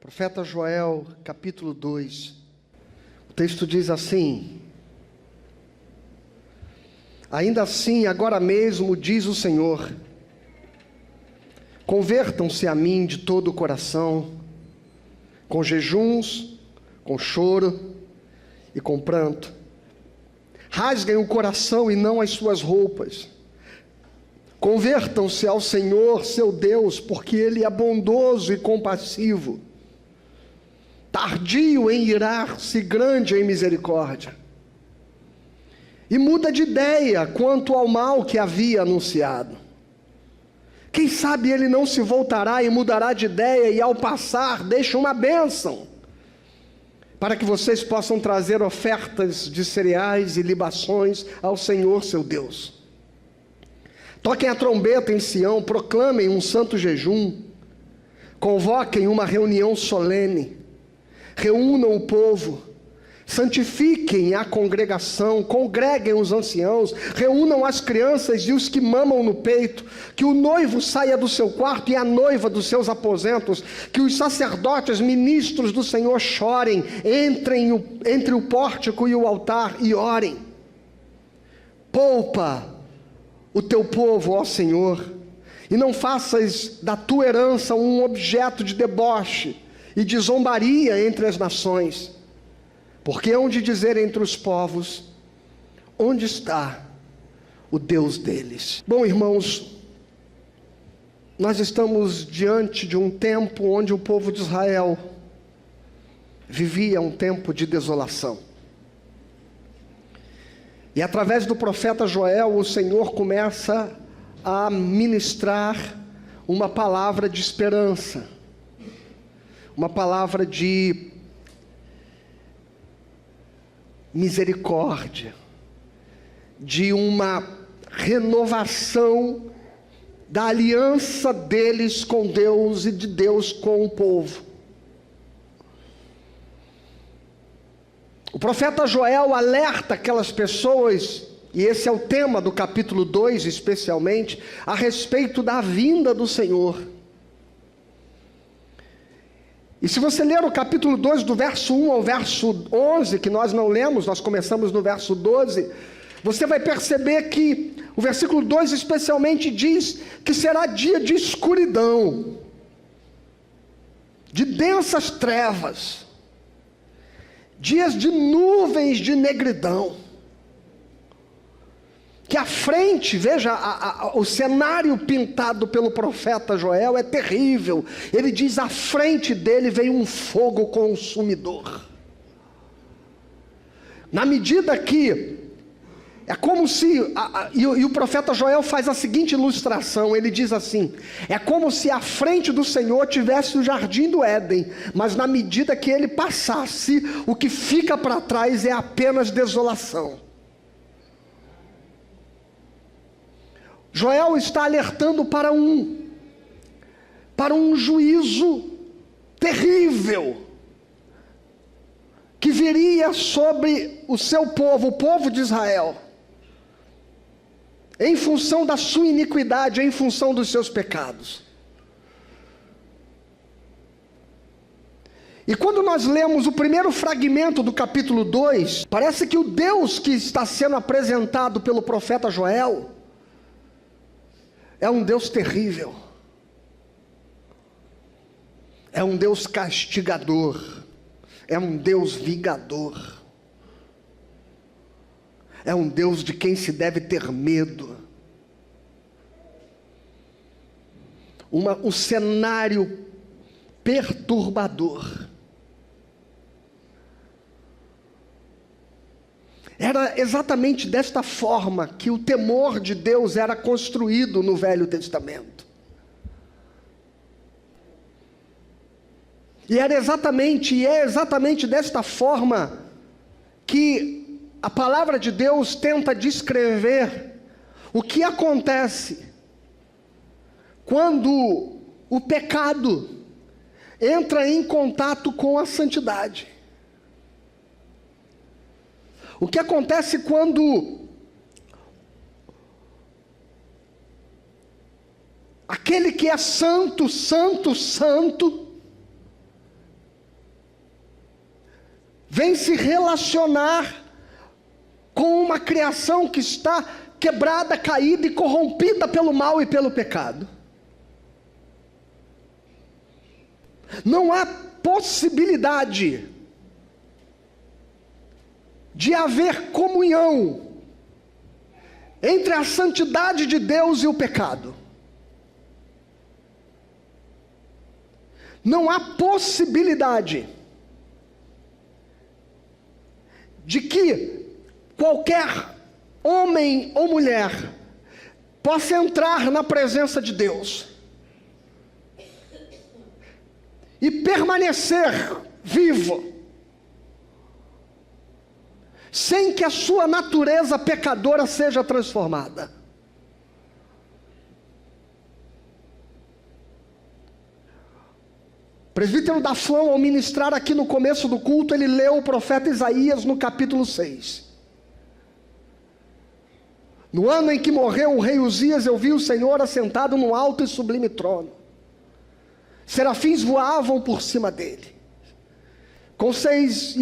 Profeta Joel, capítulo 2. O texto diz assim: ainda assim, agora mesmo, diz o Senhor, convertam-se a mim de todo o coração, com jejuns, com choro e com pranto. Rasguem o coração e não as suas roupas. Convertam-se ao Senhor, seu Deus, porque Ele é bondoso e compassivo, tardio em irar-se, grande em misericórdia. E muda de ideia quanto ao mal que havia anunciado. Quem sabe ele não se voltará e mudará de ideia, e ao passar deixa uma bênção, para que vocês possam trazer ofertas de cereais e libações ao Senhor seu Deus. Toquem a trombeta em Sião, proclamem um santo jejum, convoquem uma reunião solene, reúnam o povo, santifiquem a congregação, congreguem os anciãos, reúnam as crianças e os que mamam no peito, que o noivo saia do seu quarto e a noiva dos seus aposentos, que os sacerdotes, ministros do Senhor chorem, entrem entre o pórtico e o altar e orem. Poupa o teu povo, ó Senhor, e não faças da tua herança um objeto de deboche e de zombaria entre as nações, porque hão de dizer entre os povos: onde está o Deus deles? Bom, irmãos, nós estamos diante de um tempo onde o povo de Israel vivia um tempo de desolação. E através do profeta Joel, o Senhor começa a ministrar uma palavra de esperança, uma palavra de misericórdia, de uma renovação da aliança deles com Deus e de Deus com o povo. O profeta Joel alerta aquelas pessoas, e esse é o tema do capítulo 2 especialmente, a respeito da vinda do Senhor. E se você ler o capítulo 2, do verso 1 ao verso 11, que nós não lemos, nós começamos no verso 12, você vai perceber que o versículo 2 especialmente diz que será dia de escuridão, de densas trevas, dias de nuvens de negridão, que à frente, veja, o cenário pintado pelo profeta Joel é terrível. Ele diz: à frente dele veio um fogo consumidor. Na medida que, é como se, e o profeta Joel faz a seguinte ilustração, ele diz assim: é como se à frente do Senhor tivesse o jardim do Éden, mas na medida que ele passasse, o que fica para trás é apenas desolação. Joel está alertando para um juízo terrível, que viria sobre o seu povo, o povo de Israel, em função da sua iniquidade, em função dos seus pecados. E quando nós lemos o primeiro fragmento do capítulo 2, parece que o Deus que está sendo apresentado pelo profeta Joel é um Deus terrível, é um Deus castigador, é um Deus vingador, é um Deus de quem se deve ter medo. Um cenário perturbador. Era exatamente desta forma que o temor de Deus era construído no Velho Testamento. E é exatamente desta forma que a palavra de Deus tenta descrever o que acontece quando o pecado entra em contato com a santidade. O que acontece quando aquele que é santo, santo, santo, vem se relacionar com uma criação que está quebrada, caída e corrompida pelo mal e pelo pecado. Não há possibilidade de haver comunhão entre a santidade de Deus e o pecado. Não há possibilidade de que qualquer homem ou mulher possa entrar na presença de Deus e permanecer vivo, sem que a sua natureza pecadora seja transformada. O presbítero Daflão, ao ministrar aqui no começo do culto, ele leu o profeta Isaías no capítulo 6. No ano em que morreu o rei Uzias, eu vi o Senhor assentado num alto e sublime trono. Serafins voavam por cima dele.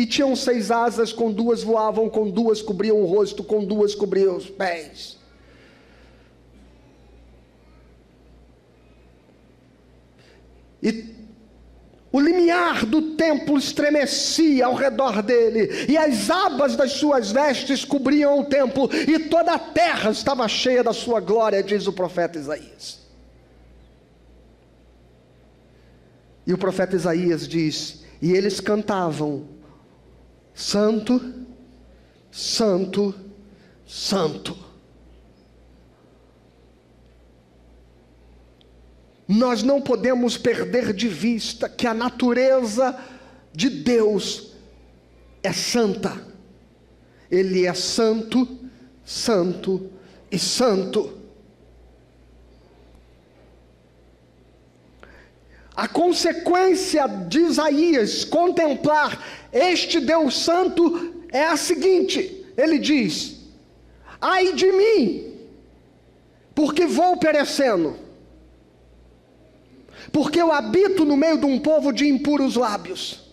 Tinham 6 asas, com 2 voavam, com 2 cobriam o rosto, com 2 cobriam os pés. E o limiar do templo estremecia ao redor dele, e as abas das suas vestes cobriam o templo, e toda a terra estava cheia da sua glória, diz o profeta Isaías. E o profeta Isaías diz: e eles cantavam: Santo, Santo, Santo. Nós não podemos perder de vista que a natureza de Deus é santa. Ele é santo, santo e santo. A consequência de Isaías contemplar este Deus santo é a seguinte: ele diz: ai de mim, porque vou perecendo, porque eu habito no meio de um povo de impuros lábios,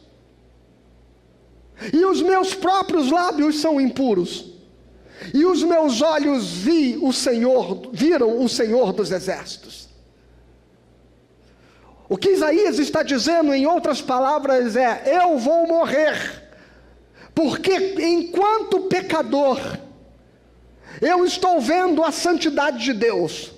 e os meus próprios lábios são impuros, e os meus olhos viram o Senhor dos exércitos. O que Isaías está dizendo, em outras palavras, é: eu vou morrer, porque enquanto pecador, eu estou vendo a santidade de Deus,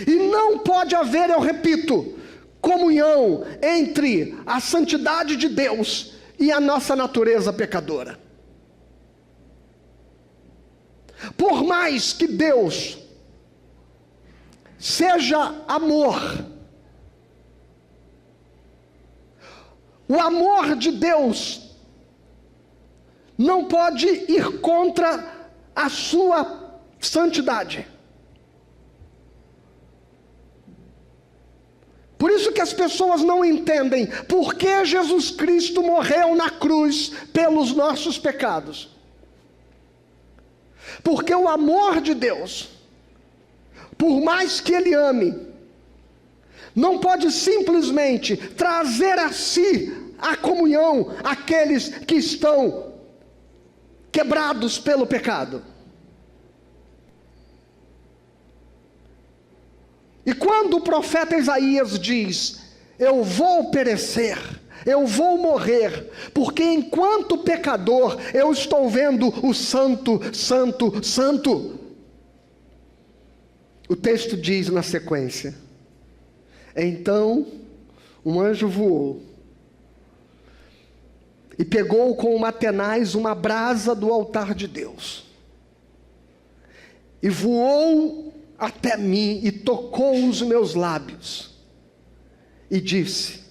e não pode haver, eu repito, comunhão entre a santidade de Deus e a nossa natureza pecadora. Por mais que Deus seja amor, o amor de Deus não pode ir contra a sua santidade. Por isso que as pessoas não entendem por que Jesus Cristo morreu na cruz pelos nossos pecados. Porque o amor de Deus, por mais que Ele ame, não pode simplesmente trazer a si a comunhão àqueles que estão quebrados pelo pecado. E quando o profeta Isaías diz: eu vou perecer, eu vou morrer, porque enquanto pecador eu estou vendo o santo, santo, santo. O texto diz na sequência: então um anjo voou e pegou com uma tenaz uma brasa do altar de Deus, e voou até mim e tocou os meus lábios, e disse: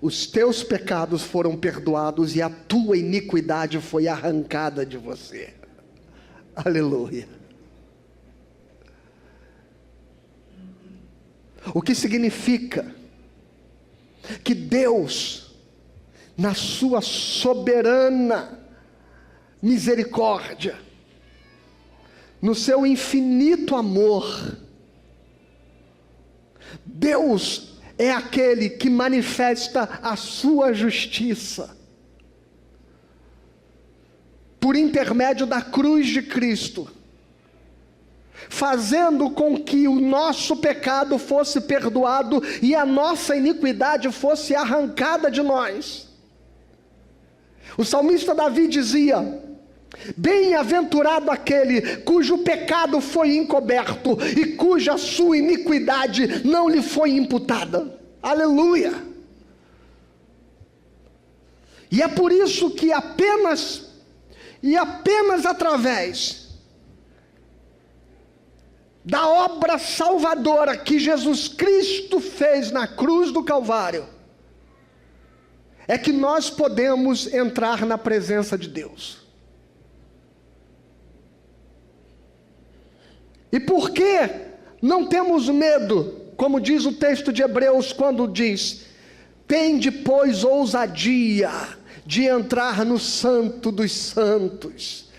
os teus pecados foram perdoados e a tua iniquidade foi arrancada de você. Aleluia. O que significa que Deus, na sua soberana misericórdia, no seu infinito amor, Deus é aquele que manifesta a sua justiça por intermédio da cruz de Cristo, fazendo com que o nosso pecado fosse perdoado e a nossa iniquidade fosse arrancada de nós. O salmista Davi dizia: bem-aventurado aquele cujo pecado foi encoberto e cuja sua iniquidade não lhe foi imputada. Aleluia! E é por isso que apenas através da obra salvadora que Jesus Cristo fez na cruz do Calvário, é que nós podemos entrar na presença de Deus. E por que não temos medo, como diz o texto de Hebreus, quando diz: tende, pois, ousadia de entrar no Santo dos Santos?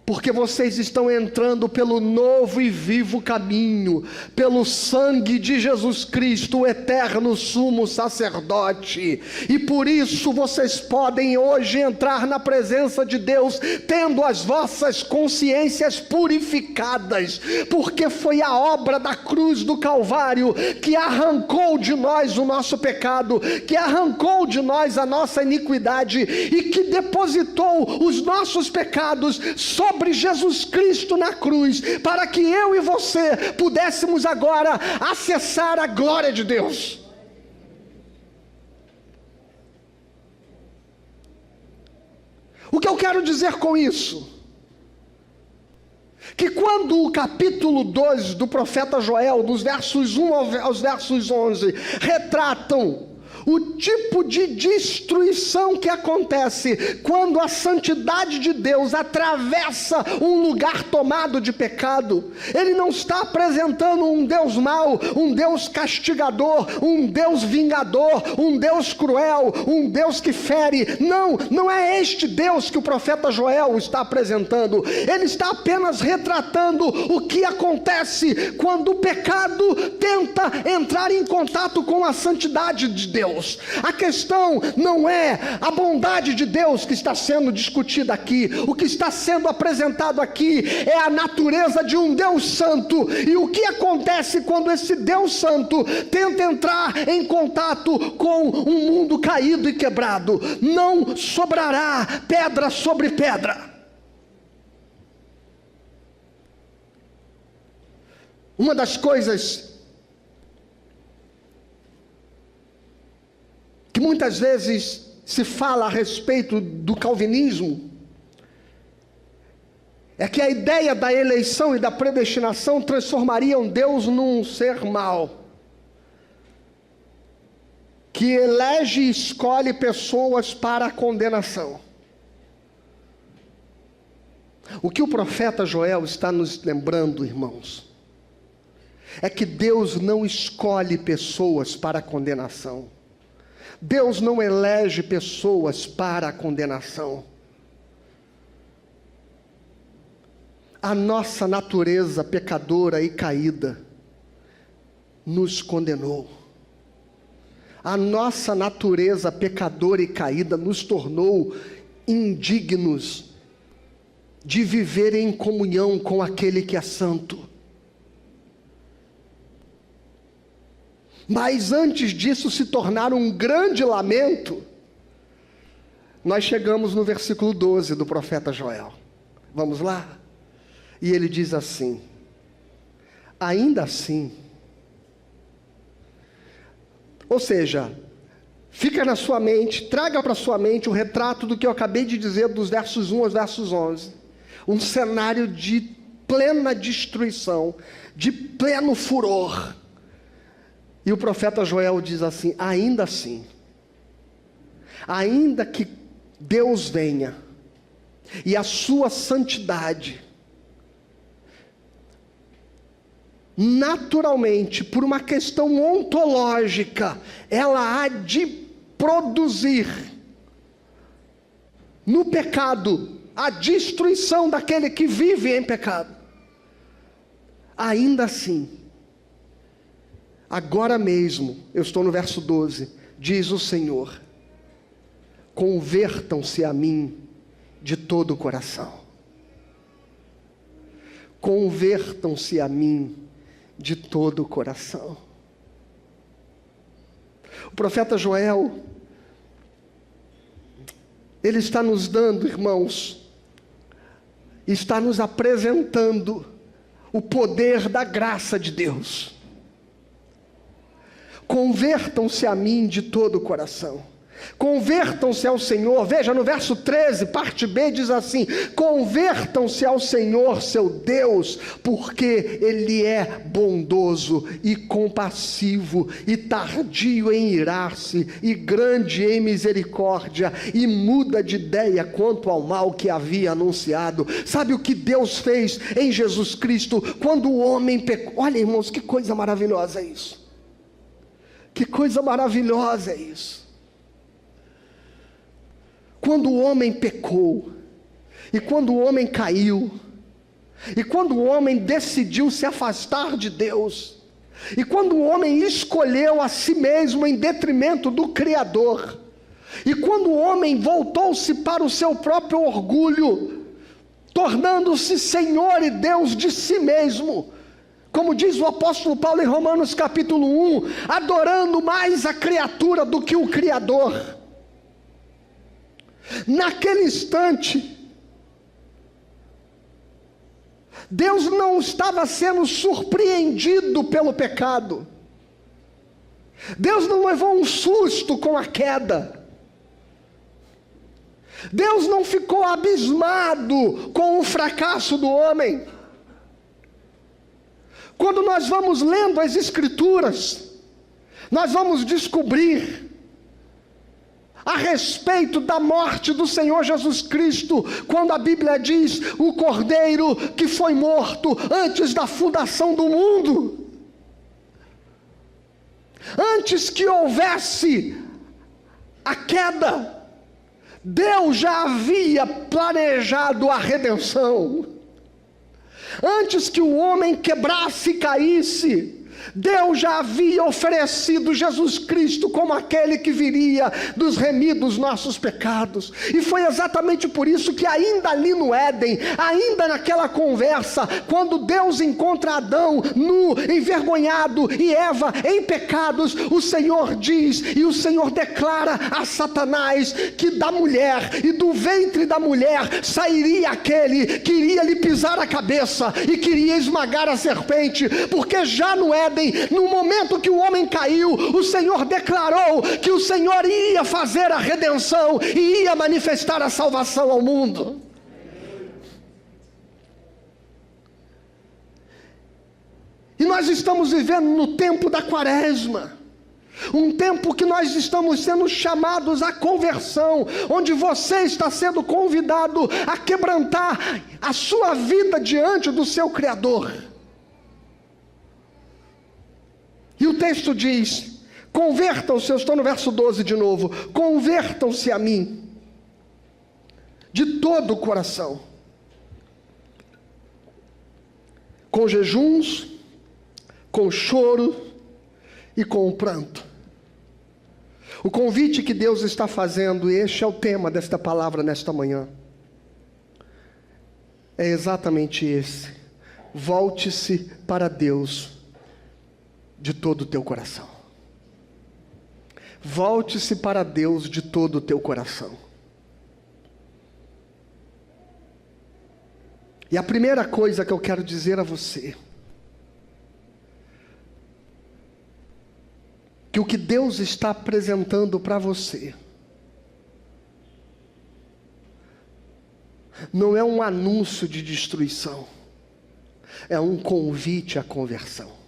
Porque vocês estão entrando pelo novo e vivo caminho, pelo sangue de Jesus Cristo, o eterno sumo sacerdote. E por isso vocês podem hoje entrar na presença de Deus, tendo as vossas consciências purificadas, porque foi a obra da cruz do Calvário que arrancou de nós o nosso pecado, que arrancou de nós a nossa iniquidade e que depositou os nossos pecados sobre Jesus Cristo na cruz, para que eu e você pudéssemos agora acessar a glória de Deus. O que eu quero dizer com isso? Que quando o capítulo 2 do profeta Joel, dos versos 1 aos versos 11, retratam o tipo de destruição que acontece quando a santidade de Deus atravessa um lugar tomado de pecado, ele não está apresentando um Deus mau, um Deus castigador, um Deus vingador, um Deus cruel, um Deus que fere. Não é este Deus que o profeta Joel está apresentando. Ele está apenas retratando o que acontece quando o pecado tenta entrar em contato com a santidade de Deus. A questão não é a bondade de Deus que está sendo discutida aqui. O que está sendo apresentado aqui é a natureza de um Deus santo. E o que acontece quando esse Deus santo tenta entrar em contato com um mundo caído e quebrado? Não sobrará pedra sobre pedra. Uma das coisas que muitas vezes se fala a respeito do calvinismo é que a ideia da eleição e da predestinação transformariam Deus num ser mau, que elege e escolhe pessoas para a condenação. O que o profeta Joel está nos lembrando, irmãos, é que Deus não escolhe pessoas para a condenação. Deus não elege pessoas para a condenação. A nossa natureza pecadora e caída nos condenou. A nossa natureza pecadora e caída nos tornou indignos de viver em comunhão com aquele que é santo. Mas antes disso se tornar um grande lamento, nós chegamos no versículo 12 do profeta Joel. Vamos lá? E ele diz assim: ainda assim, ou seja, fica na sua mente, traga para sua mente o retrato do que eu acabei de dizer dos versos 1 aos versos 11. Um cenário de plena destruição, de pleno furor. E o profeta Joel diz assim: ainda assim, ainda que Deus venha e a sua santidade, naturalmente, por uma questão ontológica, ela há de produzir no pecado a destruição daquele que vive em pecado. Ainda assim, agora mesmo, eu estou no verso 12, diz o Senhor: convertam-se a mim de todo o coração. Convertam-se a mim de todo o coração. O profeta Joel, ele está nos dando, irmãos, está nos apresentando o poder da graça de Deus. Convertam-se a mim de todo o coração. Convertam-se ao Senhor. Veja, no verso 13, parte B, diz assim: convertam-se ao Senhor seu Deus, porque Ele é bondoso e compassivo, e tardio em irar-se, e grande em misericórdia, e muda de ideia quanto ao mal que havia anunciado. Sabe o que Deus fez em Jesus Cristo, quando o homem pecou? Olha, irmãos, que coisa maravilhosa é isso. Que coisa maravilhosa é isso. Quando o homem pecou, e quando o homem caiu, e quando o homem decidiu se afastar de Deus, e quando o homem escolheu a si mesmo em detrimento do Criador, e quando o homem voltou-se para o seu próprio orgulho, tornando-se Senhor e Deus de si mesmo, como diz o apóstolo Paulo em Romanos capítulo 1, adorando mais a criatura do que o Criador. Naquele instante, Deus não estava sendo surpreendido pelo pecado. Deus não levou um susto com a queda. Deus não ficou abismado com o fracasso do homem. Quando nós vamos lendo as Escrituras, nós vamos descobrir a respeito da morte do Senhor Jesus Cristo, quando a Bíblia diz: o Cordeiro que foi morto antes da fundação do mundo. Antes que houvesse a queda, Deus já havia planejado a redenção. Antes que o homem quebrasse e caísse, Deus já havia oferecido Jesus Cristo como aquele que viria nos remir dos nossos pecados. E foi exatamente por isso que ainda ali no Éden, ainda naquela conversa, quando Deus encontra Adão nu, envergonhado, e Eva em pecados, o Senhor diz, e o Senhor declara a Satanás, que da mulher e do ventre da mulher sairia aquele que iria lhe pisar a cabeça e queria esmagar a serpente, porque já no Éden, no momento que o homem caiu, o Senhor declarou que o Senhor ia fazer a redenção e ia manifestar a salvação ao mundo. E nós estamos vivendo no tempo da Quaresma, um tempo que nós estamos sendo chamados à conversão, onde você está sendo convidado a quebrantar a sua vida diante do seu Criador. E o texto diz: convertam-se, eu estou no verso 12 de novo, convertam-se a mim de todo o coração, com jejuns, com choro e com pranto. O convite que Deus está fazendo, e este é o tema desta palavra nesta manhã, é exatamente esse: volte-se para Deus de todo o teu coração. Volte-se para Deus de todo o teu coração. E a primeira coisa que eu quero dizer a você, que o que Deus está apresentando para você não é um anúncio de destruição, é um convite à conversão.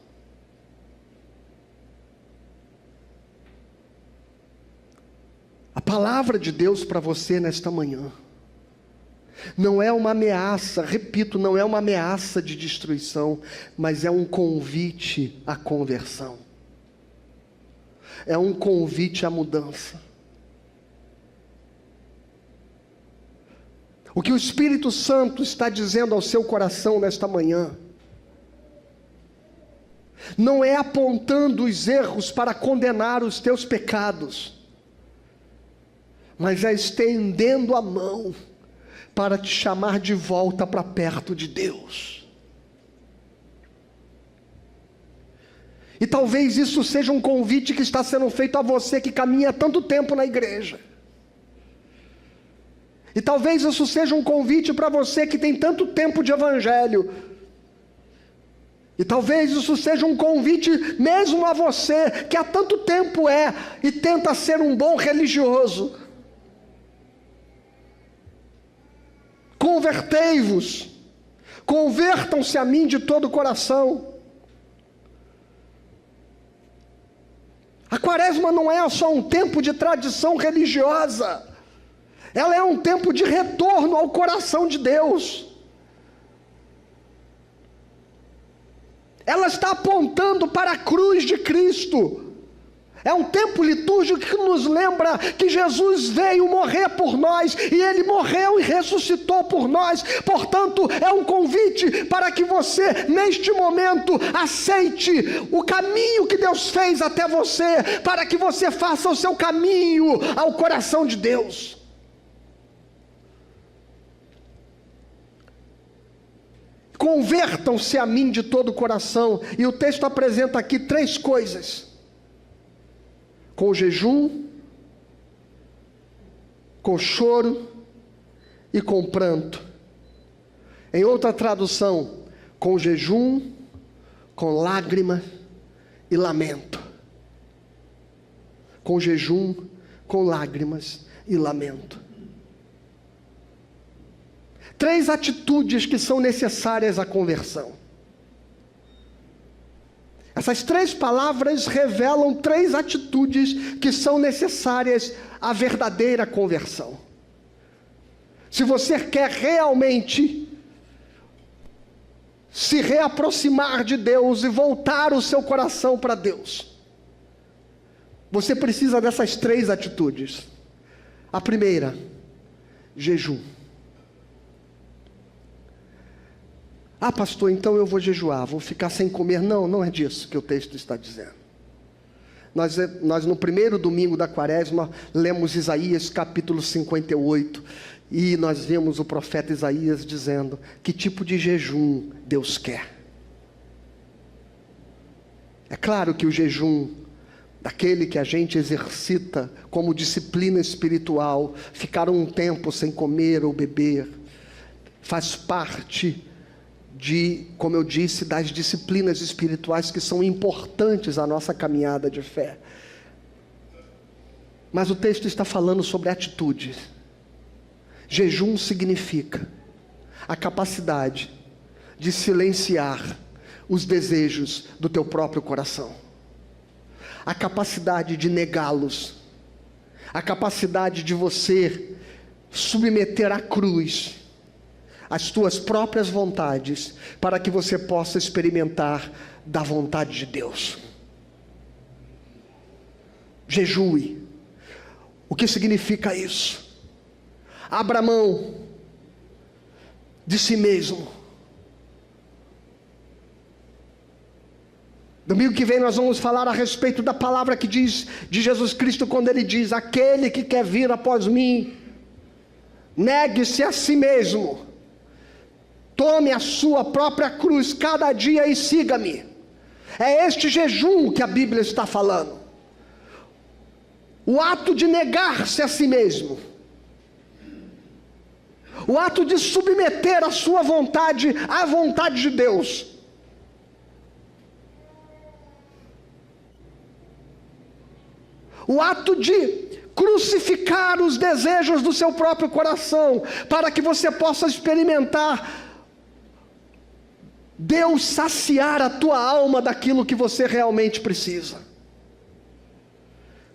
A palavra de Deus para você nesta manhã não é uma ameaça, repito, não é uma ameaça de destruição, mas é um convite à conversão. É um convite à mudança. O que o Espírito Santo está dizendo ao seu coração nesta manhã não é apontando os erros para condenar os teus pecados, mas é estendendo a mão para te chamar de volta para perto de Deus. E talvez isso seja um convite que está sendo feito a você que caminha há tanto tempo na igreja. E talvez isso seja um convite para você que tem tanto tempo de evangelho. E talvez isso seja um convite mesmo a você que há tanto tempo e tenta ser um bom religioso. Convertei-vos, convertam-se a mim de todo o coração. A quaresma não é só um tempo de tradição religiosa, ela é um tempo de retorno ao coração de Deus. Ela está apontando para a cruz de Cristo. É um tempo litúrgico que nos lembra que Jesus veio morrer por nós, e Ele morreu e ressuscitou por nós. Portanto, é um convite para que você, neste momento, aceite o caminho que Deus fez até você, para que você faça o seu caminho ao coração de Deus. Convertam-se a mim de todo o coração. E o texto apresenta aqui 3 coisas: com jejum, com choro e com pranto. Em outra tradução, com jejum, com lágrima e lamento. Com jejum, com lágrimas e lamento. 3 atitudes que são necessárias à conversão. Essas 3 palavras revelam 3 atitudes que são necessárias à verdadeira conversão. Se você quer realmente se reaproximar de Deus e voltar o seu coração para Deus, você precisa dessas 3 atitudes. A primeira, jejum. Ah, pastor, então eu vou jejuar, vou ficar sem comer. Não, não é disso que o texto está dizendo. Nós no primeiro domingo da quaresma, lemos Isaías capítulo 58, e nós vemos o profeta Isaías dizendo que tipo de jejum Deus quer. É claro que o jejum daquele que a gente exercita como disciplina espiritual, ficar um tempo sem comer ou beber, faz parte como eu disse, das disciplinas espirituais que são importantes à nossa caminhada de fé. Mas o texto está falando sobre atitudes. Jejum significa a capacidade de silenciar os desejos do teu próprio coração, a capacidade de negá-los, a capacidade de você submeter à cruz as tuas próprias vontades, para que você possa experimentar da vontade de Deus. Jejue. O que significa isso? Abra mão de si mesmo. Domingo que vem nós vamos falar a respeito da palavra que diz de Jesus Cristo, quando Ele diz: aquele que quer vir após mim, negue-se a si mesmo, tome a sua própria cruz cada dia e siga-me. É este jejum que a Bíblia está falando. O ato de negar-se a si mesmo. O ato de submeter a sua vontade à vontade de Deus. O ato de crucificar os desejos do seu próprio coração, para que você possa experimentar Deus saciar a tua alma daquilo que você realmente precisa.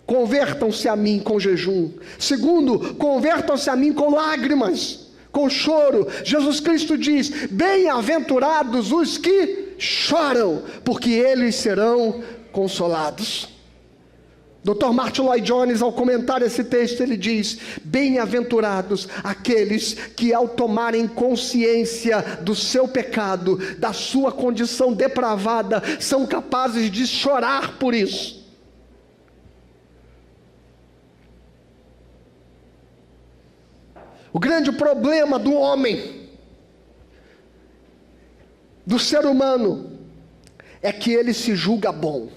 Convertam-se a mim com jejum. Segundo, convertam-se a mim com lágrimas, com choro. Jesus Cristo diz: bem-aventurados os que choram, porque eles serão consolados. Dr. Martin Lloyd Jones, ao comentar esse texto, ele diz: bem-aventurados aqueles que, ao tomarem consciência do seu pecado, da sua condição depravada, são capazes de chorar por isso. O grande problema do homem, do ser humano, é que ele se julga bom.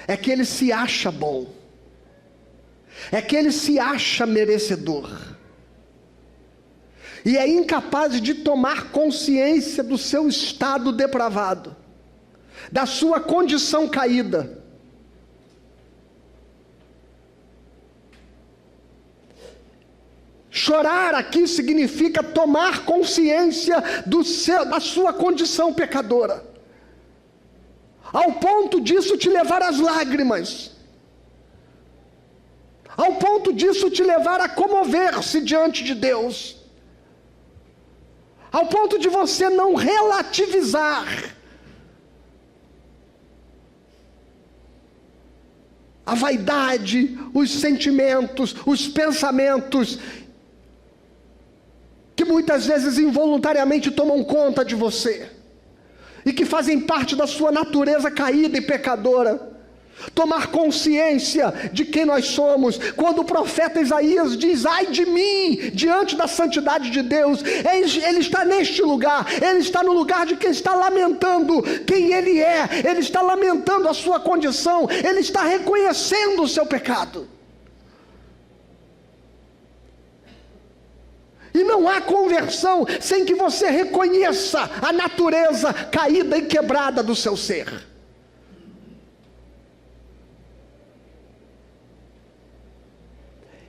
É que ele se acha bom. É que ele se acha merecedor. E é incapaz de tomar consciência do seu estado depravado, da sua condição caída. Chorar aqui significa tomar consciência da sua condição pecadora, ao ponto disso te levar às lágrimas, ao ponto disso te levar a comover-se diante de Deus, ao ponto de você não relativizar a vaidade, os sentimentos, os pensamentos que muitas vezes involuntariamente tomam conta de você e que fazem parte da sua natureza caída e pecadora. Tomar consciência de quem nós somos. Quando o profeta Isaías diz: ai de mim, diante da santidade de Deus, ele está neste lugar, ele está no lugar de quem está lamentando quem ele é, ele está lamentando a sua condição, ele está reconhecendo o seu pecado. E não há conversão sem que você reconheça a natureza caída e quebrada do seu ser.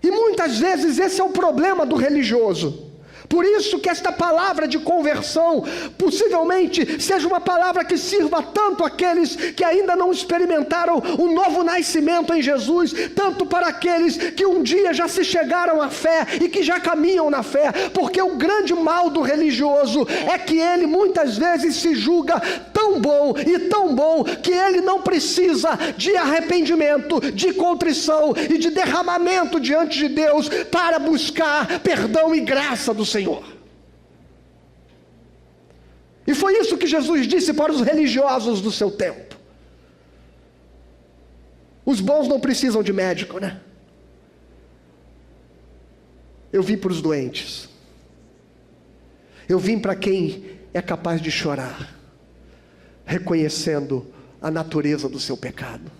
E muitas vezes esse é o problema do religioso. Por isso que esta palavra de conversão possivelmente seja uma palavra que sirva tanto àqueles que ainda não experimentaram o novo nascimento em Jesus, tanto para aqueles que um dia já se chegaram à fé e que já caminham na fé, porque o grande mal do religioso é que ele muitas vezes se julga tão bom que ele não precisa de arrependimento, de contrição e de derramamento diante de Deus para buscar perdão e graça do Senhor. E foi isso que Jesus disse para os religiosos do seu tempo. Os bons não precisam de médico, né? Eu vim para os doentes. Eu vim para quem é capaz de chorar, reconhecendo a natureza do seu pecado.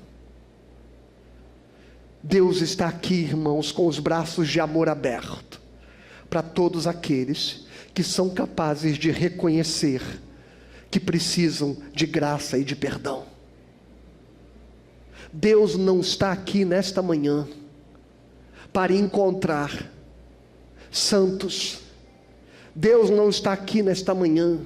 Deus está aqui, irmãos, com os braços de amor aberto para todos aqueles que são capazes de reconhecer que precisam de graça e de perdão. Deus não está aqui nesta manhã para encontrar santos. Deus não está aqui nesta manhã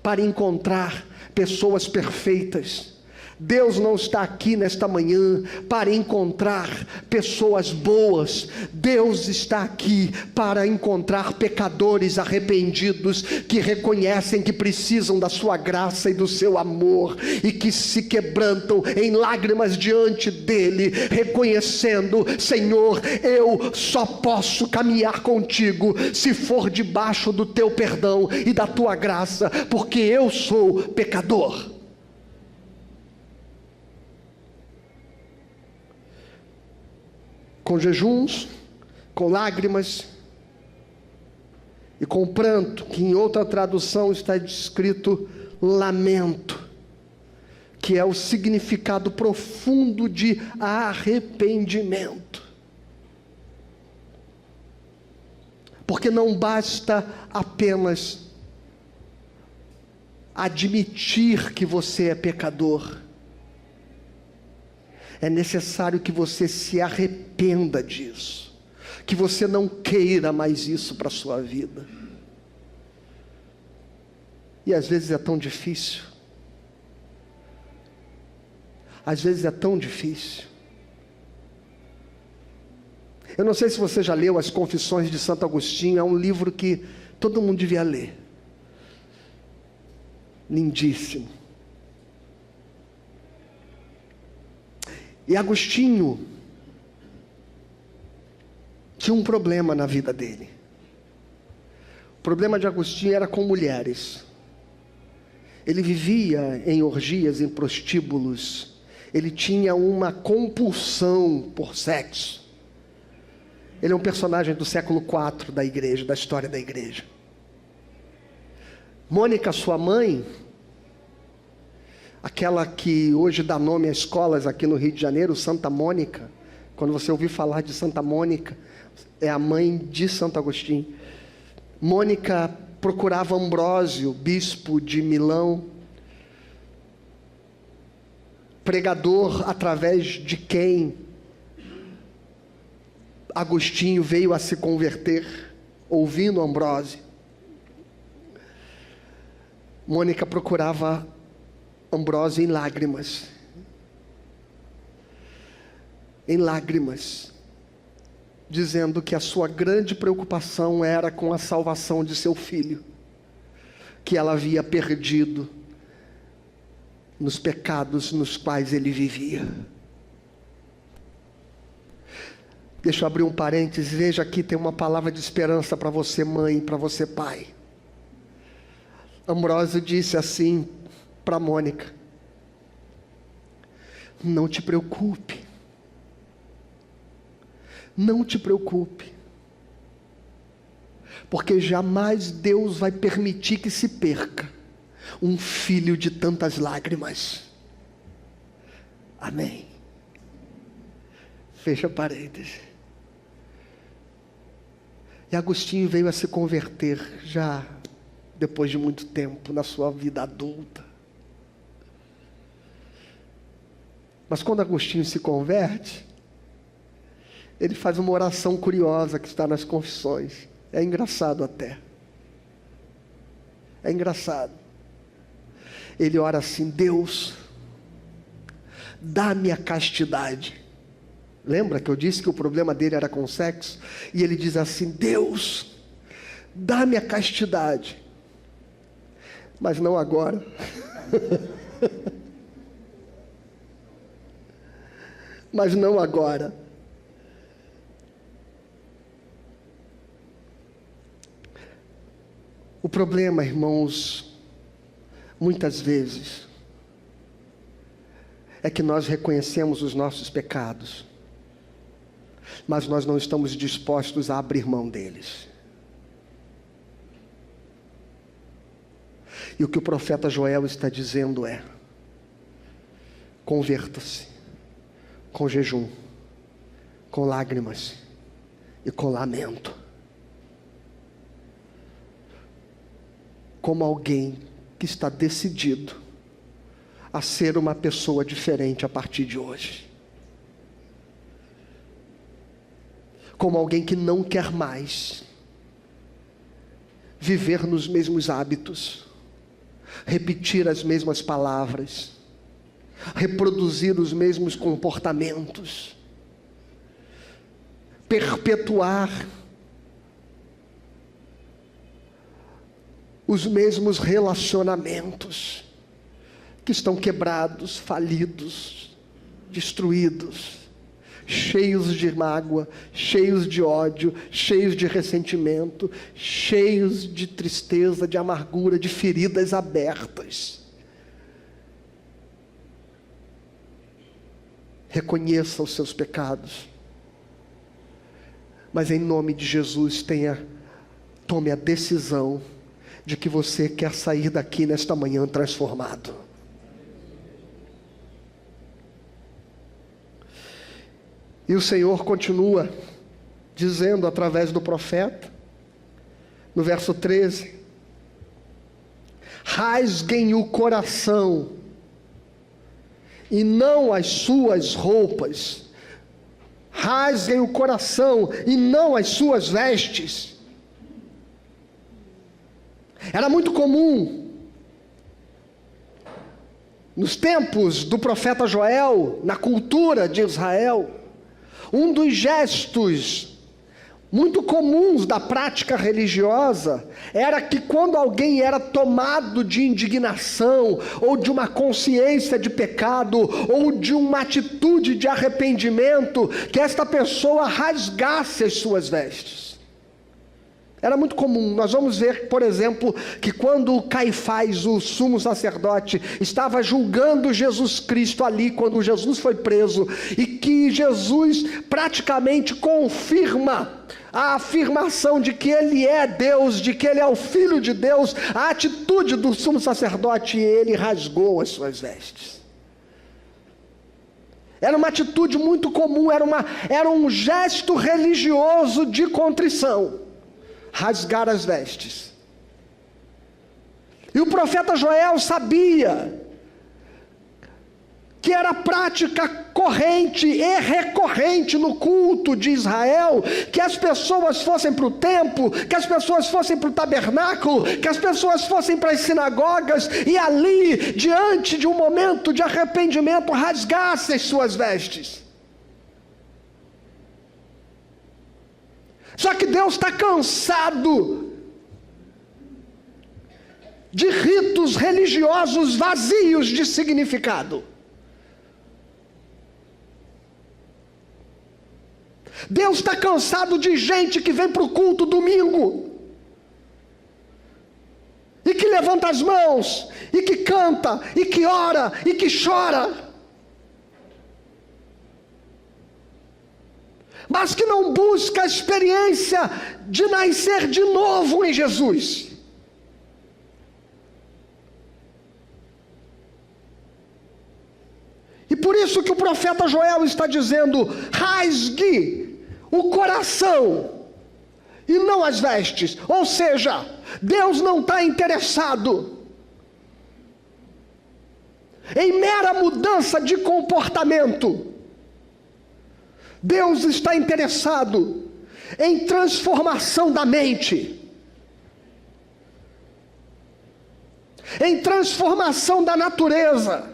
para encontrar pessoas perfeitas. Deus não está aqui nesta manhã para encontrar pessoas boas. Deus está aqui para encontrar pecadores arrependidos que reconhecem que precisam da sua graça e do seu amor e que se quebrantam em lágrimas diante dele, reconhecendo: Senhor, eu só posso caminhar contigo se for debaixo do teu perdão e da tua graça, porque eu sou pecador. Com jejuns, com lágrimas e com pranto, que em outra tradução está escrito lamento, que é o significado profundo de arrependimento. Porque não basta apenas admitir que você é pecador. É necessário que você se arrependa disso, que você não queira mais isso para a sua vida. E às vezes é tão difícil. Às vezes é tão difícil. Eu não sei se você já leu As Confissões de Santo Agostinho. É um livro que todo mundo devia ler. Lindíssimo. E Agostinho tinha um problema na vida dele. O problema de Agostinho era com mulheres. Ele vivia em orgias, em prostíbulos. Ele tinha uma compulsão por sexo. Ele é um personagem do século IV da igreja, da história da igreja. Mônica, sua mãe, aquela que hoje dá nome a escolas aqui no Rio de Janeiro, Santa Mônica. Quando você ouvir falar de Santa Mônica, é a mãe de Santo Agostinho. Mônica procurava Ambrósio, bispo de Milão, pregador através de quem Agostinho veio a se converter, ouvindo Ambrósio. Mônica procurava Ambrósio em lágrimas. Em lágrimas, dizendo que a sua grande preocupação era com a salvação de seu filho, que ela havia perdido nos pecados nos quais ele vivia. Deixa eu abrir um parênteses, veja aqui, tem uma palavra de esperança para você mãe, para você pai. Ambrósio disse assim para Mônica: não te preocupe, não te preocupe, porque jamais Deus vai permitir que se perca um filho de tantas lágrimas. Amém. Fecha parênteses. E Agostinho veio a se converter já depois de muito tempo na sua vida adulta. Mas quando Agostinho se converte, ele faz uma oração curiosa que está nas Confissões. É engraçado até. É engraçado. Ele ora assim: Deus, dá-me a castidade. Lembra que eu disse que o problema dele era com sexo? E ele diz assim: Deus, dá-me a castidade. Mas não agora. Mas não agora. O problema, irmãos, muitas vezes, é que nós reconhecemos os nossos pecados, mas nós não estamos dispostos a abrir mão deles. E o que o profeta Joel está dizendo é: converta-se com jejum, com lágrimas e com lamento, como alguém que está decidido a ser uma pessoa diferente a partir de hoje, como alguém que não quer mais viver nos mesmos hábitos, repetir as mesmas palavras, reproduzir os mesmos comportamentos, perpetuar os mesmos relacionamentos que estão quebrados, falidos, destruídos, cheios de mágoa, cheios de ódio, cheios de ressentimento, cheios de tristeza, de amargura, de feridas abertas. Reconheça os seus pecados, mas em nome de Jesus tome a decisão de que você quer sair daqui nesta manhã transformado. E o Senhor continua dizendo através do profeta, no verso 13: rasguem o coração e não as suas roupas, rasguem o coração e não as suas vestes. Era muito comum, nos tempos do profeta Joel, na cultura de Israel, um dos gestos muito comuns da prática religiosa era que quando alguém era tomado de indignação, ou de uma consciência de pecado, ou de uma atitude de arrependimento, que esta pessoa rasgasse as suas vestes. Era muito comum. Nós vamos ver, por exemplo, que quando Caifás, o sumo sacerdote, estava julgando Jesus Cristo ali, quando Jesus foi preso, e que Jesus praticamente confirma a afirmação de que ele é Deus, de que ele é o Filho de Deus, a atitude do sumo sacerdote, ele rasgou as suas vestes. Era uma atitude muito comum, era um gesto religioso de contrição. Rasgar as vestes. E o profeta Joel sabia que era prática corrente e recorrente no culto de Israel, que as pessoas fossem para o templo, que as pessoas fossem para o tabernáculo, que as pessoas fossem para as sinagogas, e ali, diante de um momento de arrependimento, rasgassem as suas vestes. Só que Deus está cansado de ritos religiosos vazios de significado. Deus está cansado de gente que vem para o culto domingo e que levanta as mãos, e que canta, e que ora, e que chora, mas que não busca a experiência de nascer de novo em Jesus. E por isso que o profeta Joel está dizendo: rasgue o coração e não as vestes. Ou seja, Deus não está interessado em mera mudança de comportamento. Deus está interessado em transformação da mente, em transformação da natureza.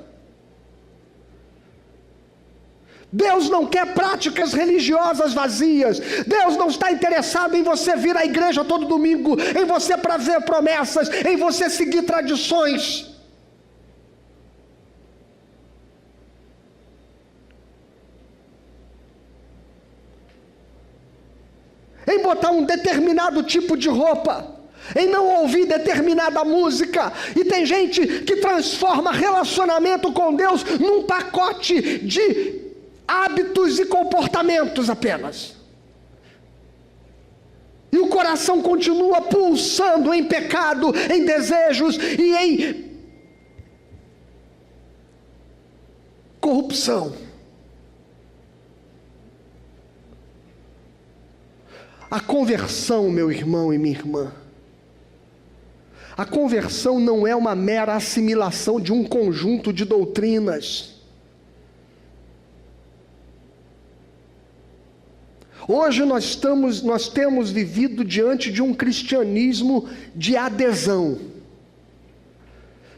Deus não quer práticas religiosas vazias. Deus não está interessado em você vir à igreja todo domingo, em você fazer promessas, em você seguir tradições. Em botar um determinado tipo de roupa, em não ouvir determinada música. E tem gente que transforma relacionamento com Deus num pacote de hábitos e comportamentos apenas. E o coração continua pulsando em pecado, em desejos e em corrupção. A conversão, meu irmão e minha irmã, a conversão não é uma mera assimilação de um conjunto de doutrinas. Hoje nós temos vivido diante de um cristianismo de adesão.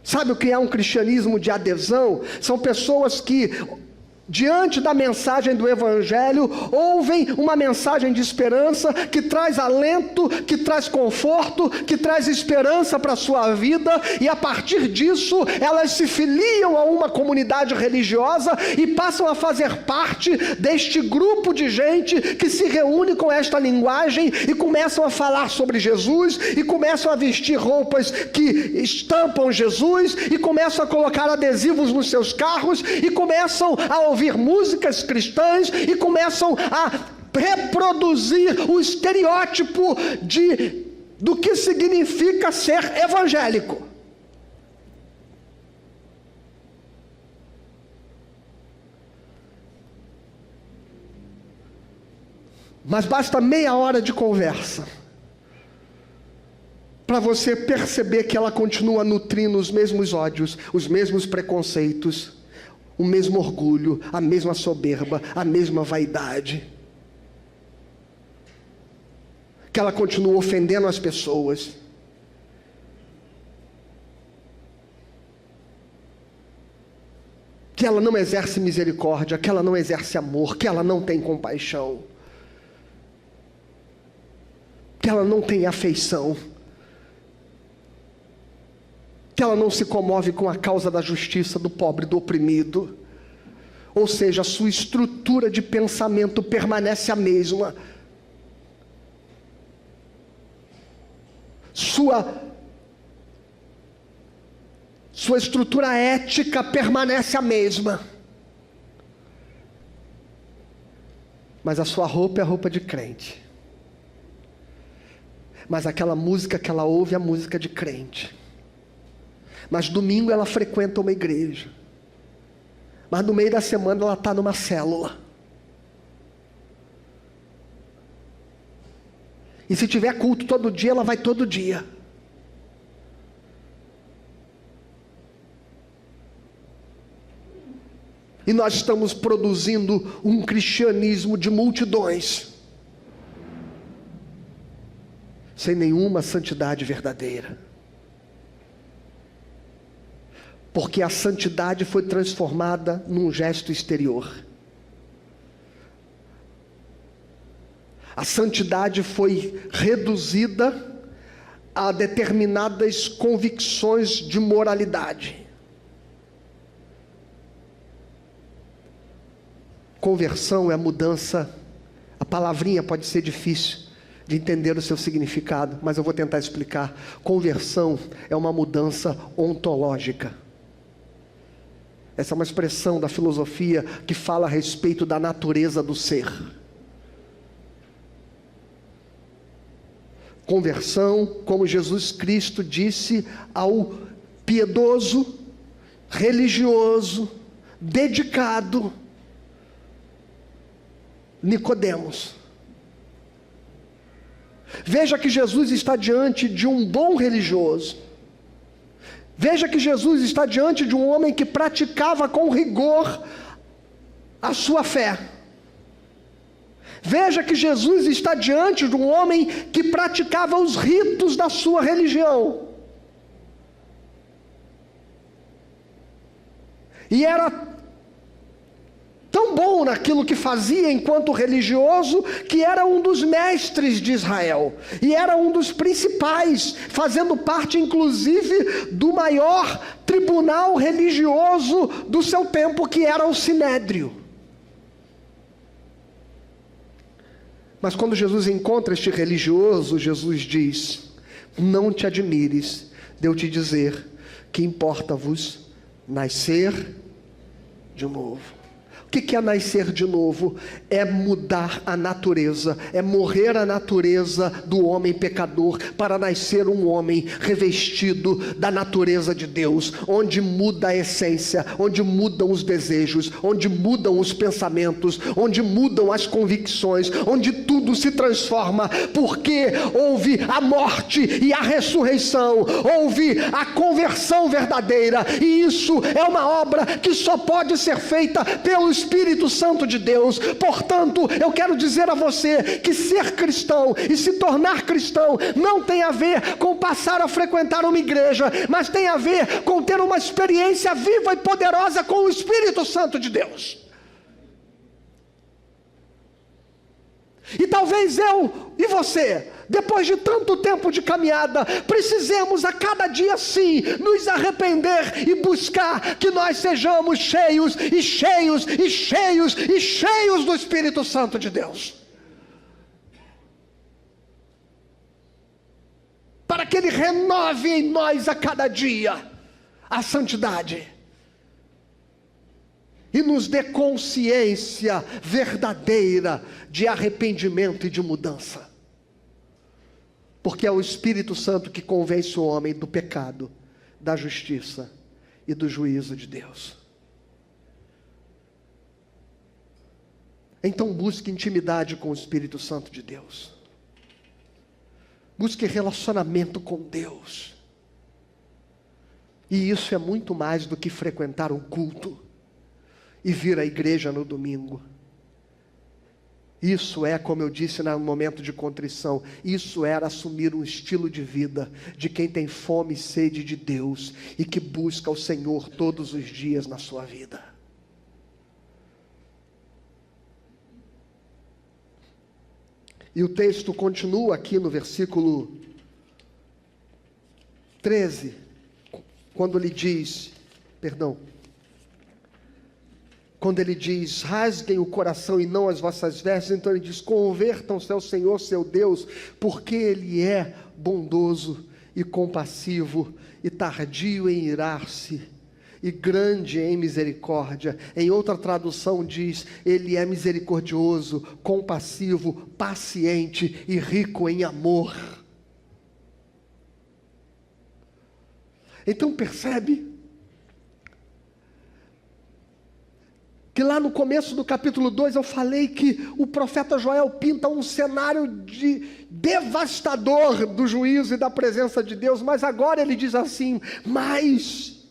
Sabe o que é um cristianismo de adesão? São pessoas que, diante da mensagem do Evangelho, ouvem uma mensagem de esperança, que traz alento, que traz conforto, que traz esperança para a sua vida, e a partir disso, elas se filiam a uma comunidade religiosa e passam a fazer parte deste grupo de gente que se reúne com esta linguagem e começam a falar sobre Jesus, e começam a vestir roupas que estampam Jesus, e começam a colocar adesivos nos seus carros, e começam a ouvir músicas cristãs, e começam a reproduzir o estereótipo do que significa ser evangélico. Mas basta meia hora de conversa para você perceber que ela continua nutrindo os mesmos ódios, os mesmos preconceitos, o mesmo orgulho, a mesma soberba, a mesma vaidade. Que ela continua ofendendo as pessoas. Que ela não exerce misericórdia, que ela não exerce amor, que ela não tem compaixão. que ela não tem afeição, que ela não se comove com a causa da justiça do pobre, do oprimido. Ou seja, a sua estrutura de pensamento permanece a mesma. Sua estrutura ética permanece a mesma. Mas a sua roupa é a roupa de crente. Mas aquela música que ela ouve é a música de crente. Mas domingo ela frequenta uma igreja. Mas no meio da semana ela está numa célula. E se tiver culto todo dia, ela vai todo dia. E nós estamos produzindo um cristianismo de multidões, sem nenhuma santidade verdadeira. Porque a santidade foi transformada num gesto exterior. A santidade foi reduzida a determinadas convicções de moralidade. Conversão é a mudança. A palavrinha pode ser difícil de entender o seu significado, mas eu vou tentar explicar. Conversão é uma mudança ontológica. Essa é uma expressão da filosofia que fala a respeito da natureza do ser. Conversão, como Jesus Cristo disse ao piedoso, religioso, dedicado Nicodemos. Veja que Jesus está diante de um bom religioso. Veja que Jesus está diante de um homem que praticava com rigor a sua fé. Veja que Jesus está diante de um homem que praticava os ritos da sua religião. E era tão bom naquilo que fazia enquanto religioso, que era um dos mestres de Israel, e era um dos principais, fazendo parte inclusive do maior tribunal religioso do seu tempo, que era o Sinédrio. Mas quando Jesus encontra este religioso, Jesus diz: não te admires de eu te dizer que importa-vos nascer de novo. O que é nascer de novo? É mudar a natureza, é morrer a natureza do homem pecador, para nascer um homem revestido da natureza de Deus, onde muda a essência, onde mudam os desejos, onde mudam os pensamentos, onde mudam as convicções, onde tudo se transforma, porque houve a morte e a ressurreição, houve a conversão verdadeira, e isso é uma obra que só pode ser feita pelo Espírito Santo de Deus. Portanto, eu quero dizer a você que ser cristão e se tornar cristão não tem a ver com passar a frequentar uma igreja, mas tem a ver com ter uma experiência viva e poderosa com o Espírito Santo de Deus. E talvez eu e você, depois de tanto tempo de caminhada, precisemos a cada dia sim nos arrepender e buscar que nós sejamos cheios e cheios e cheios e cheios do Espírito Santo de Deus, para que Ele renove em nós a cada dia a santidade e nos dê consciência verdadeira de arrependimento e de mudança. Porque é o Espírito Santo que convence o homem do pecado, da justiça e do juízo de Deus. Então busque intimidade com o Espírito Santo de Deus. Busque relacionamento com Deus. E isso é muito mais do que frequentar um culto e vir à igreja no domingo. Isso é, como eu disse no momento de contrição, isso era assumir um estilo de vida de quem tem fome e sede de Deus e que busca o Senhor todos os dias na sua vida. E o texto continua aqui no versículo 13, quando ele diz, rasguem o coração e não as vossas vestes, então ele diz, convertam-se ao Senhor seu Deus, porque Ele é bondoso e compassivo, e tardio em irar-se, e grande em misericórdia. Em outra tradução diz, Ele é misericordioso, compassivo, paciente e rico em amor. Então percebe que lá no começo do capítulo 2 eu falei que o profeta Joel pinta um cenário devastador do juízo e da presença de Deus, mas agora ele diz assim, mas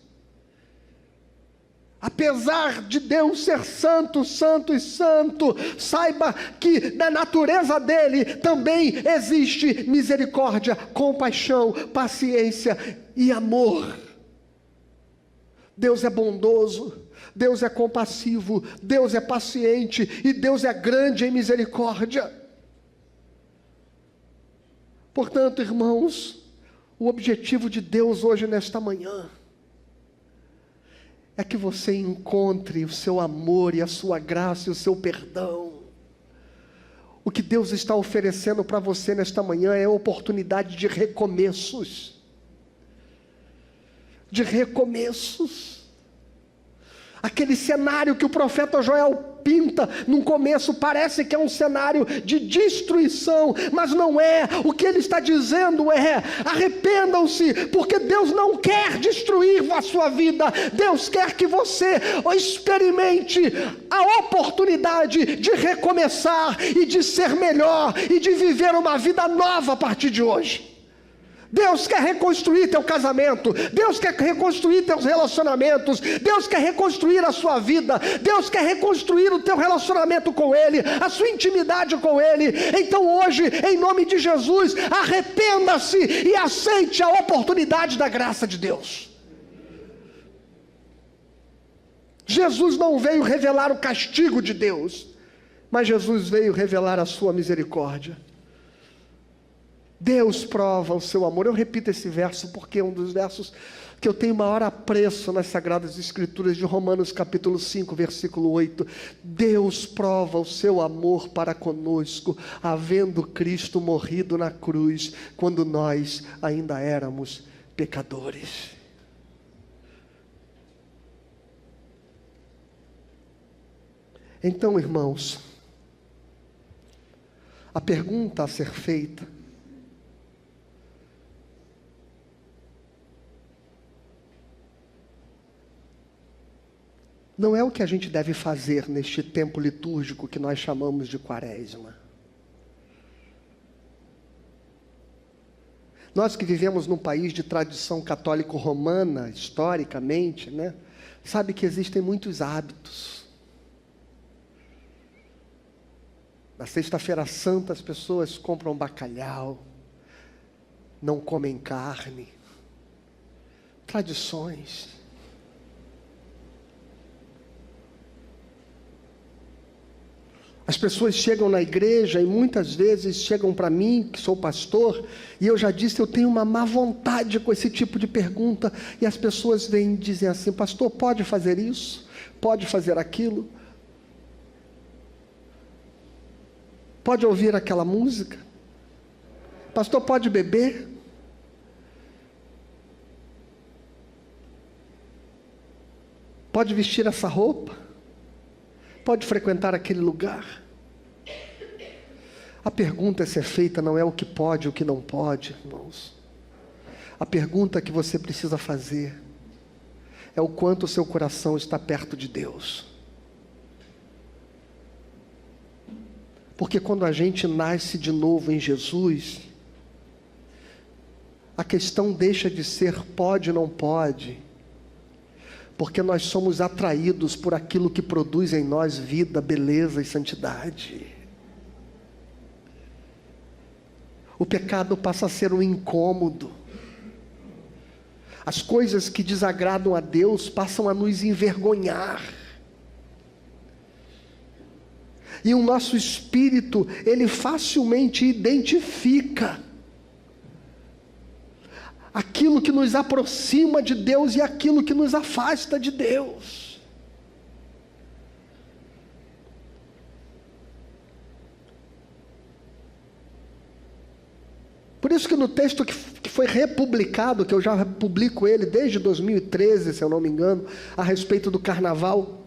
apesar de Deus ser santo, santo e santo, saiba que na natureza dele também existe misericórdia, compaixão, paciência e amor. Deus é bondoso, Deus é compassivo, Deus é paciente e Deus é grande em misericórdia. Portanto, irmãos, o objetivo de Deus hoje nesta manhã é que você encontre o seu amor e a sua graça e o seu perdão. O que Deus está oferecendo para você nesta manhã é a oportunidade de recomeços. De recomeços. Aquele cenário que o profeta Joel pinta no começo parece que é um cenário de destruição, mas não é. O que ele está dizendo é: arrependam-se, porque Deus não quer destruir a sua vida. Deus quer que você experimente a oportunidade de recomeçar e de ser melhor e de viver uma vida nova a partir de hoje. Deus quer reconstruir teu casamento, Deus quer reconstruir teus relacionamentos, Deus quer reconstruir a sua vida, Deus quer reconstruir o teu relacionamento com Ele, a sua intimidade com Ele. Então hoje, em nome de Jesus, arrependa-se e aceite a oportunidade da graça de Deus. Jesus não veio revelar o castigo de Deus, mas Jesus veio revelar a sua misericórdia. Deus prova o seu amor. Eu repito esse verso porque é um dos versos que eu tenho maior apreço nas Sagradas Escrituras, de Romanos capítulo 5, versículo 8. Deus prova o seu amor para conosco, havendo Cristo morrido na cruz, quando nós ainda éramos pecadores. Então, irmãos, a pergunta a ser feita não é o que a gente deve fazer neste tempo litúrgico que nós chamamos de Quaresma. Nós que vivemos num país de tradição católico-romana, historicamente, sabe que existem muitos hábitos. Na Sexta-feira Santa as pessoas compram bacalhau, não comem carne. Tradições. As pessoas chegam na igreja e muitas vezes chegam para mim, que sou pastor, e eu já disse, eu tenho uma má vontade com esse tipo de pergunta, e as pessoas vêm e dizem assim: pastor, pode fazer isso? Pode fazer aquilo? Pode ouvir aquela música? Pastor, pode beber? Pode vestir essa roupa? Pode frequentar aquele lugar? A pergunta a ser feita não é o que pode e o que não pode, irmãos. A pergunta que você precisa fazer é o quanto o seu coração está perto de Deus. Porque quando a gente nasce de novo em Jesus, a questão deixa de ser pode ou não pode, porque nós somos atraídos por aquilo que produz em nós vida, beleza e santidade. O pecado passa a ser um incômodo. As coisas que desagradam a Deus passam a nos envergonhar. E o nosso espírito, ele facilmente identifica aquilo que nos aproxima de Deus e aquilo que nos afasta de Deus. Por isso que no texto que foi republicado, que eu já publico ele desde 2013, se eu não me engano, a respeito do carnaval,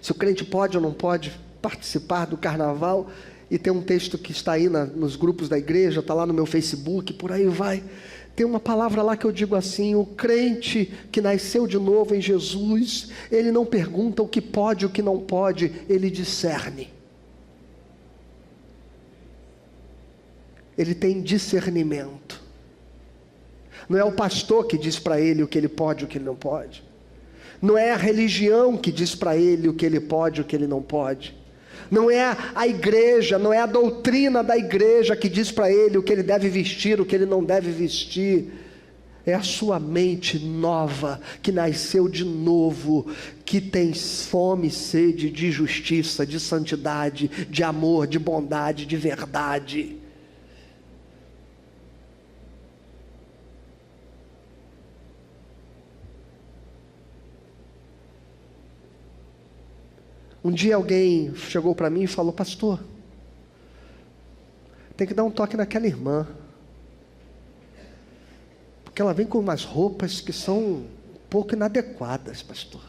se o crente pode ou não pode participar do carnaval, e tem um texto que está aí nos grupos da igreja, está lá no meu Facebook, por aí vai. Tem uma palavra lá que eu digo assim: o crente que nasceu de novo em Jesus, ele não pergunta o que pode e o que não pode, ele discerne. Ele tem discernimento. Não é o pastor que diz para ele o que ele pode e o que ele não pode. Não é a religião que diz para ele o que ele pode e o que ele não pode. Não é a igreja, não é a doutrina da igreja que diz para ele o que ele deve vestir, o que ele não deve vestir. É a sua mente nova, que nasceu de novo, que tem fome e sede de justiça, de santidade, de amor, de bondade, de verdade. Um dia alguém chegou para mim e falou: pastor, tem que dar um toque naquela irmã, porque ela vem com umas roupas que são um pouco inadequadas, pastor.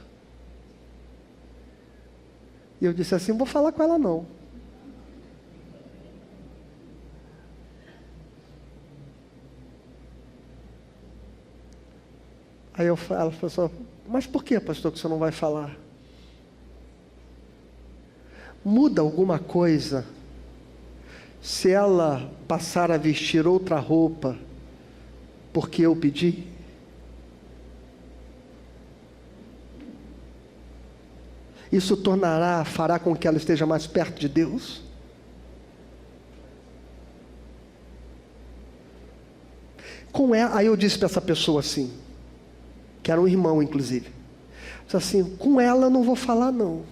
E eu disse assim: não vou falar com ela não. Aí ela falou assim: mas por que, pastor, que o senhor não vai falar? Muda alguma coisa se ela passar a vestir outra roupa porque eu pedi? Isso fará com que ela esteja mais perto de Deus? Aí eu disse para essa pessoa assim, que era um irmão inclusive, disse assim: com ela eu não vou falar não.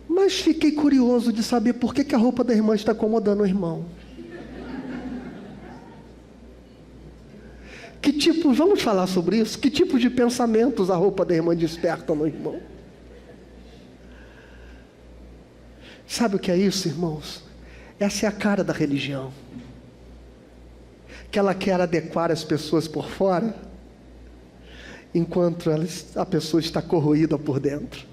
Mas fiquei curioso de saber por que a roupa da irmã está incomodando o irmão. Vamos falar sobre isso? Que tipo de pensamentos a roupa da irmã desperta no irmão? Sabe o que é isso, irmãos? Essa é a cara da religião. Que ela quer adequar as pessoas por fora, enquanto a pessoa está corroída por dentro.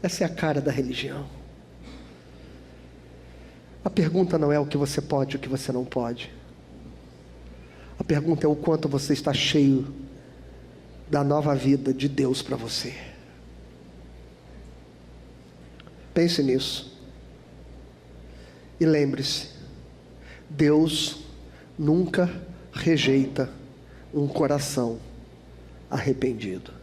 Essa é a cara da religião. A pergunta não é o que você pode e o que você não pode. A pergunta é o quanto você está cheio da nova vida de Deus para você. Pense nisso. E lembre-se, Deus nunca rejeita um coração arrependido.